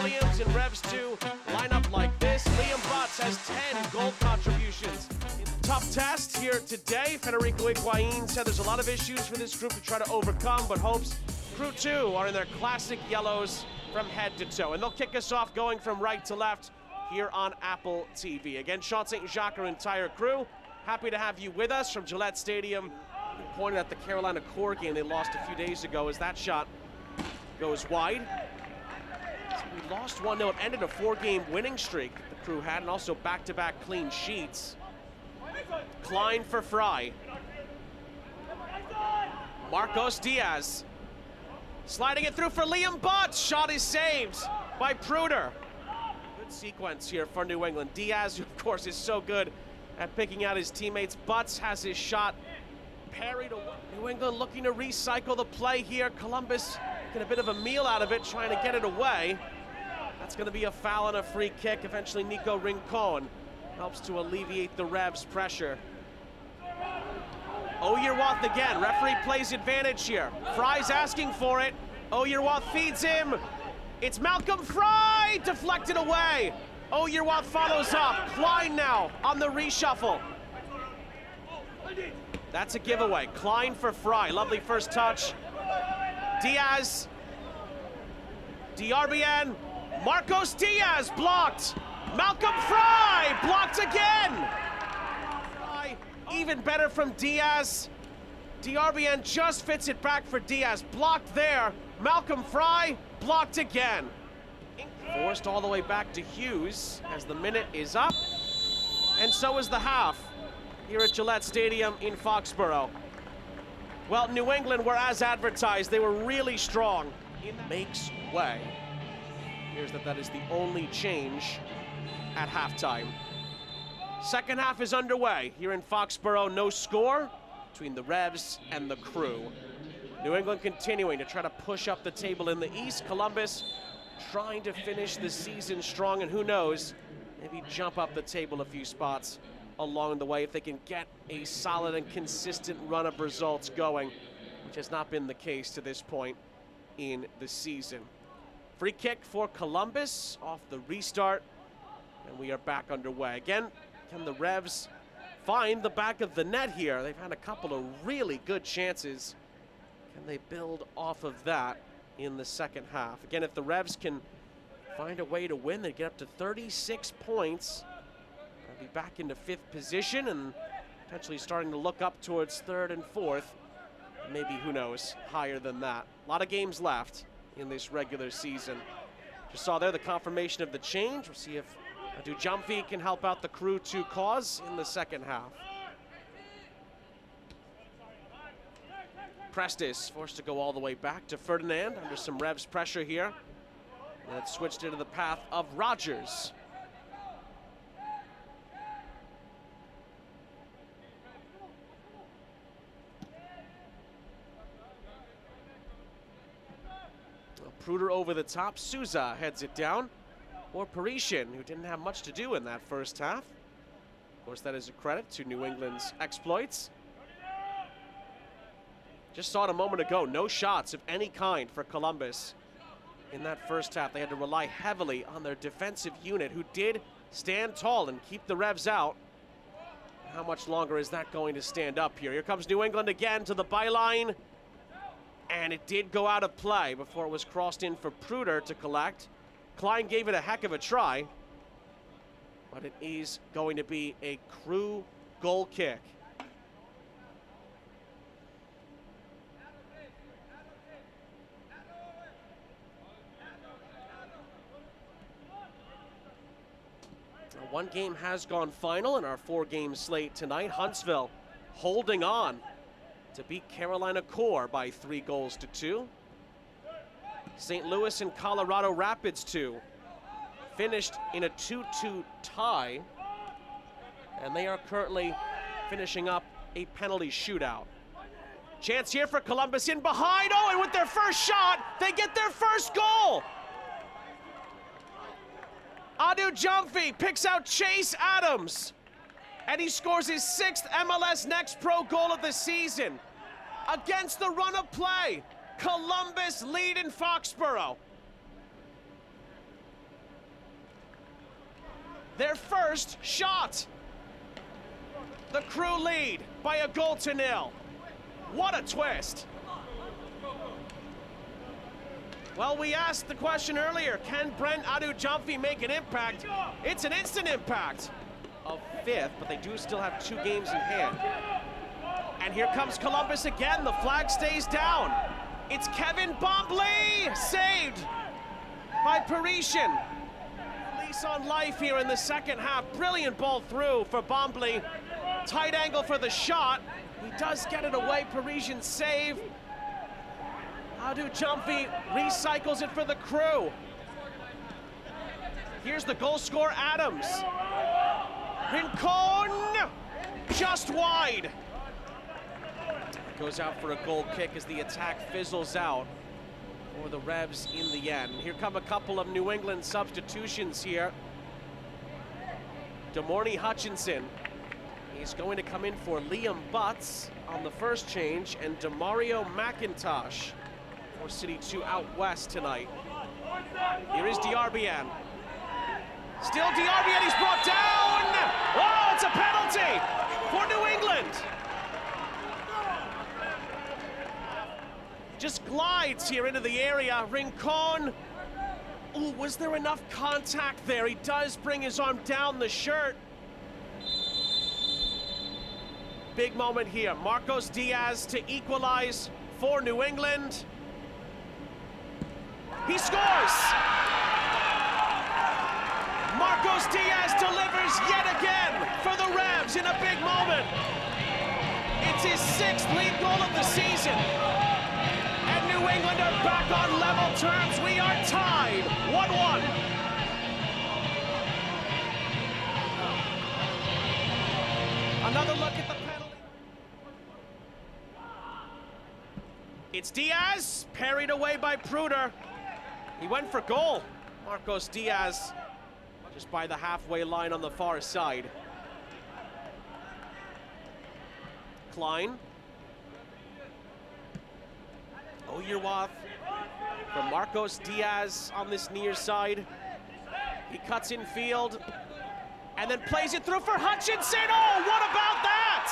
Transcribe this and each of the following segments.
Williams and Revs 2 line up like this. Liam Butts has 10 goal contributions. Tough test here today. Federico Higuain said there's a lot of issues for this group to try to overcome, but hopes Crew 2 are in their classic yellows from head to toe. And they'll kick us off going from right to left here on Apple TV. Again, Sean St. Jacques and entire crew, happy to have you with us from Gillette Stadium. Pointed at the Carolina Core game they lost a few days ago as that shot goes wide. So we lost 1-0. It ended a 4-game winning streak that the crew had, and also back-to-back clean sheets. Klein for Fry. Marcos Diaz. Sliding it through for Liam Butts. Shot is saved by Pruder. Good sequence here for New England. Diaz, of course, is so good at picking out his teammates. Butts has his shot parried away. New England looking to recycle the play here. Columbus getting a bit of a meal out of it, trying to get it away. That's going to be a foul and a free kick. Eventually, Nico Rincon helps to alleviate the Revs' pressure. Oyerwath again. Referee plays advantage here. Fry's asking for it. Oyerwath feeds him. It's Malcolm Fry! Deflected away. Oyerwath follows up. Klein now on the reshuffle. That's a giveaway. Klein for Fry. Lovely first touch. Diaz. DRBN. Marcos Diaz blocked. Malcolm Fry blocked again. Fry, even better from Diaz. DRBN just fits it back for Diaz. Blocked there. Malcolm Fry blocked again. Forced all the way back to Hughes as the minute is up. And so is the half here at Gillette Stadium in Foxborough. Well, New England were as advertised. They were really strong. Makes way. Here's that is the only change at halftime. Second half is underway here in Foxborough. No score between the Revs and the crew. New England continuing to try to push up the table in the East. Columbus trying to finish the season strong, and who knows, maybe jump up the table a few spots along the way if they can get a solid and consistent run of results going, which has not been the case to this point in the season. Free kick for Columbus off the restart, and we are back underway. Again, can the Revs find the back of the net here? They've had a couple of really good chances. Can they build off of that in the second half? Again, if the Revs can find a way to win, they get up to 36 points. They'll be back into 5th position and potentially starting to look up towards 3rd and 4th. Maybe, who knows, higher than that. A lot of games left in this regular season. Just saw there the confirmation of the change. We'll see if Dujumfi can help out the Crew 2 cause in the second half. Prestis forced to go all the way back to Ferdinand under some Revs pressure here. And it switched into the path of Rogers. Pruder over the top. Souza heads it down. Or Parishin, who didn't have much to do in that first half. Of course, that is a credit to New England's exploits. Just saw it a moment ago. No shots of any kind for Columbus in that first half. They had to rely heavily on their defensive unit, who did stand tall and keep the Revs out. How much longer is that going to stand up here? Here comes New England again to the byline. And it did go out of play before it was crossed in for Pruder to collect. Klein gave it a heck of a try, but it is going to be a Crew goal kick. One game has gone final in our 4-game slate tonight. Huntsville holding on to beat Carolina Core by 3-2. St. Louis and Colorado Rapids 2 finished in a 2-2 tie, and they are currently finishing up a penalty shootout. Chance here for Columbus in behind. Oh, and with their first shot, they get their first goal. Adu Jumfi picks out Chase Adams, and he scores his 6th MLS Next Pro goal of the season. Against the run of play, Columbus lead in Foxborough. their first shot. The Crew lead by a 1-0. What a twist. Well, we asked the question earlier, can Brent Adu-Gyamfi make an impact? It's an instant impact. Of 5th, but they do still have 2 games in hand. And here comes Columbus again. The flag stays down. It's Kevin Bombley, saved by Parisian. Lease on life here in the second half. Brilliant ball through for Bombley. Tight angle for the shot. He does get it away. Parisian save. Adu-Gyamfi recycles it for the Crew. Here's the goal scorer, Adams. Rincon, just wide. Goes out for a goal kick as the attack fizzles out for the Revs in the end. Here come a couple of New England substitutions here. Demorny Hutchinson. He's going to come in for Liam Butts on the first change, and Demario McIntosh for City 2 out west tonight. Here is DRBN. Still DRBN, he's brought down! Oh, it's a penalty for New England! Just glides here into the area. Rincon. Ooh, was there enough contact there? He does bring his arm down the shirt. Big moment here. Marcos Diaz to equalize for New England. He scores! Marcos Diaz delivers yet again for the Revs in a big moment. It's his 6th league goal of the season. And New England are back on level terms. We are tied 1-1. Another look at the penalty. It's Diaz, parried away by Pruder. He went for goal. Marcos Diaz just by the halfway line on the far side. Klein. Oyerwath from Marcos Diaz on this near side. He cuts in field and then plays it through for Hutchinson. Oh, what about that?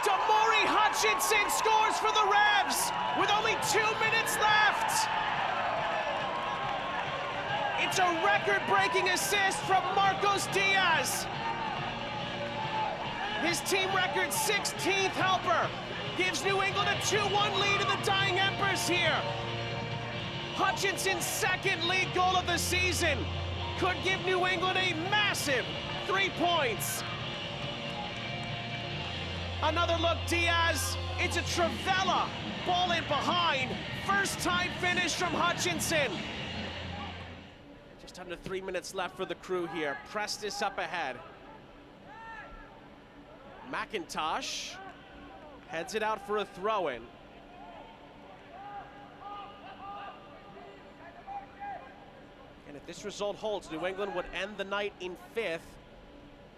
Demorny Hutchinson scores for the Revs with only 2 minutes left. It's a record-breaking assist from Marcos Diaz. His team record 16th helper gives New England a 2-1 lead in the Dying Embers here. Hutchinson's 2nd league goal of the season could give New England a massive 3 points. Another look, Diaz. It's a Trivela. Ball in behind. First time finish from Hutchinson. Just under 3 minutes left for the Crew here. Prestis up ahead. McIntosh heads it out for a throw-in. And if this result holds, New England would end the night in 5th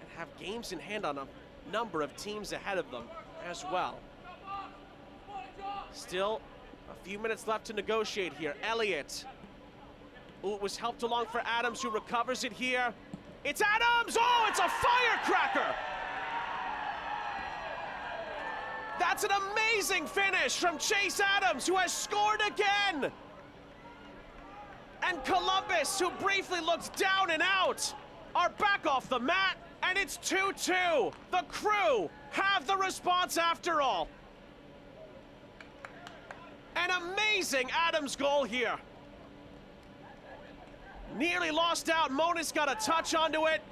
and have games in hand on a number of teams ahead of them as well. Still a few minutes left to negotiate here. Elliott. Ooh, it was helped along for Adams, who recovers it here. It's Adams! Oh, it's a firecracker! That's an amazing finish from Chase Adams, who has scored again! And Columbus, who briefly looked down and out, are back off the mat, and it's 2-2. The Crew have the response after all. An amazing Adams goal here. Nearly lost out. Monis got a touch onto it,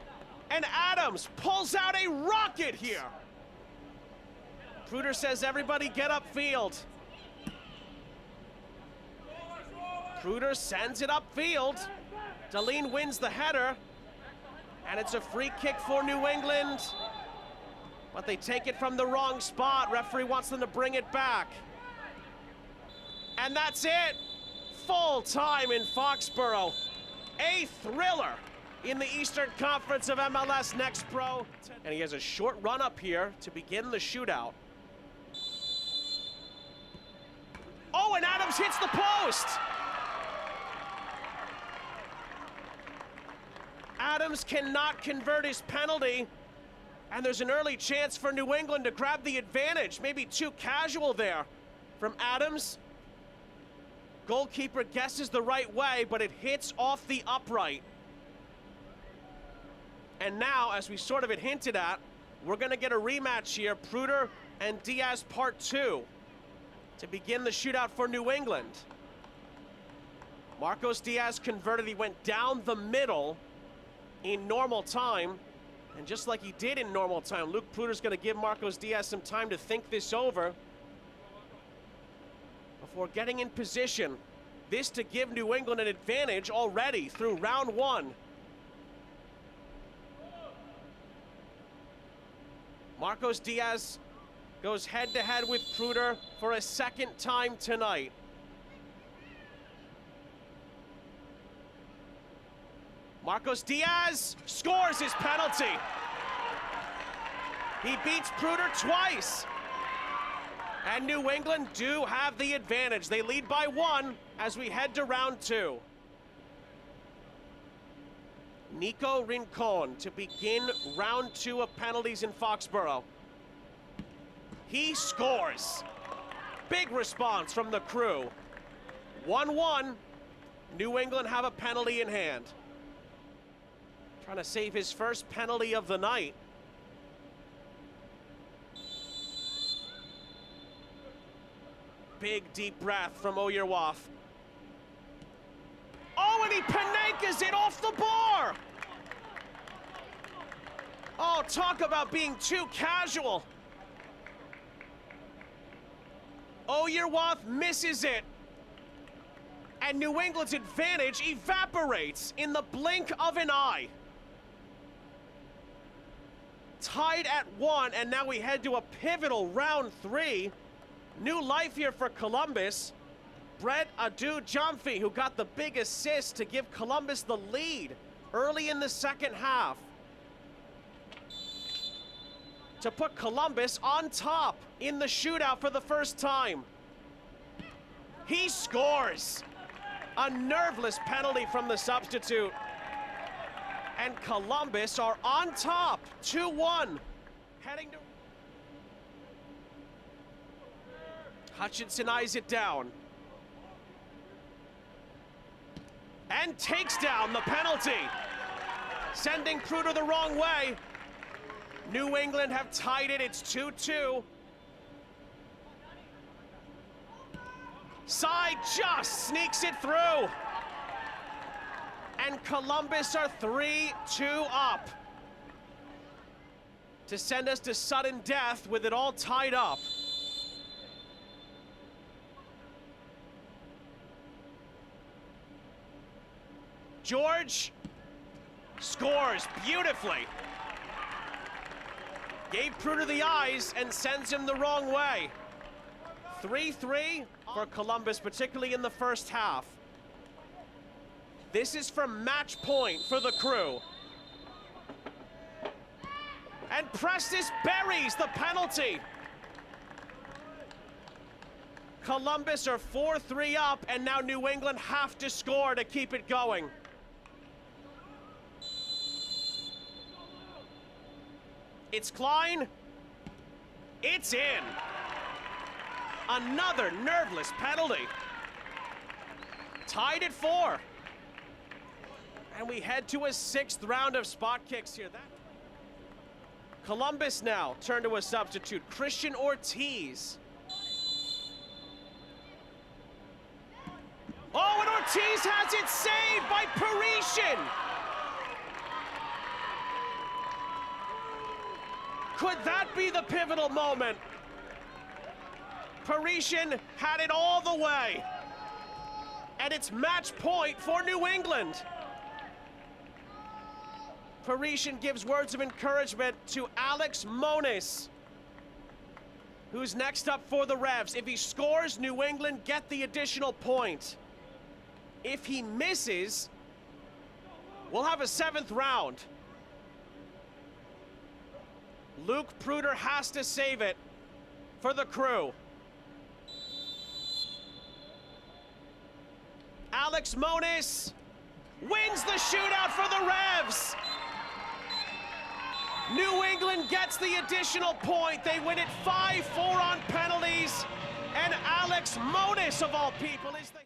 and Adams pulls out a rocket here. Pruder says, everybody get upfield. Pruder sends it upfield. Dahlin wins the header. And it's a free kick for New England. But they take it from the wrong spot. Referee wants them to bring it back. And that's it. Full time in Foxborough. A thriller in the Eastern Conference of MLS Next Pro. And he has a short run up here to begin the shootout. Oh, and Adams hits the post. Adams cannot convert his penalty, and there's an early chance for New England to grab the advantage. Maybe too casual there from Adams. Goalkeeper guesses the right way, but it hits off the upright. And now, as we sort of had hinted at, we're going to get a rematch here, Pruder and Diaz Part 2, to begin the shootout for New England. Marcos Diaz converted. He went down the middle in normal time, and just like he did in normal time, Luke Pruder's going to give Marcos Diaz some time to think this over before getting in position. This to give New England an advantage already through round one. Marcos Diaz goes head-to-head with Pruder for a second time tonight. Marcos Diaz scores his penalty. He beats Pruder twice. And New England do have the advantage. They lead by 1 as we head to round 2. Nico Rincon to begin round 2 of penalties in Foxborough. He scores. Big response from the crew. 1-1. New England have a penalty in hand. Trying to save his first penalty of the night. Big deep breath from Oyerwath. Oh, and he Panenkas it off the bar! Oh, talk about being too casual. Oyerwath misses it. And New England's advantage evaporates in the blink of an eye. Tied at 1, and now we head to a pivotal round 3. New life here for Columbus. Brett Adu-Jomfi, who got the big assist to give Columbus the lead early in the second half, to put Columbus on top in the shootout for the first time. He scores. A nerveless penalty from the substitute. And Columbus are on top, 2-1. Heading to... Hutchinson eyes it down. And takes down the penalty. Sending Pruder the wrong way. New England have tied it, it's 2-2. Side just sneaks it through. And Columbus are 3-2 up to send us to sudden death with it all tied up. George scores beautifully. Gave Pruder the eyes and sends him the wrong way. 3-3 for Columbus, particularly in the first half. This is from match point for the crew. And Prestis buries the penalty. Columbus are 4-3 up, and now New England have to score to keep it going. It's Klein. It's in. Another nerveless penalty. Tied at 4. And we head to a 6th round of spot kicks here. Columbus now turn to a substitute, Christian Ortiz. Oh, and Ortiz has it saved by Parisian. Could that be the pivotal moment? Parisian had it all the way. And it's match point for New England. Parisian gives words of encouragement to Alex Moniz, who's next up for the Revs. If he scores, New England get the additional point. If he misses, we'll have a 7th round. Luke Pruder has to save it for the crew. Alex Moniz wins the shootout for the Revs. New England gets the additional point. They win it 5-4 on penalties. And Alex Monis, of all people, is the...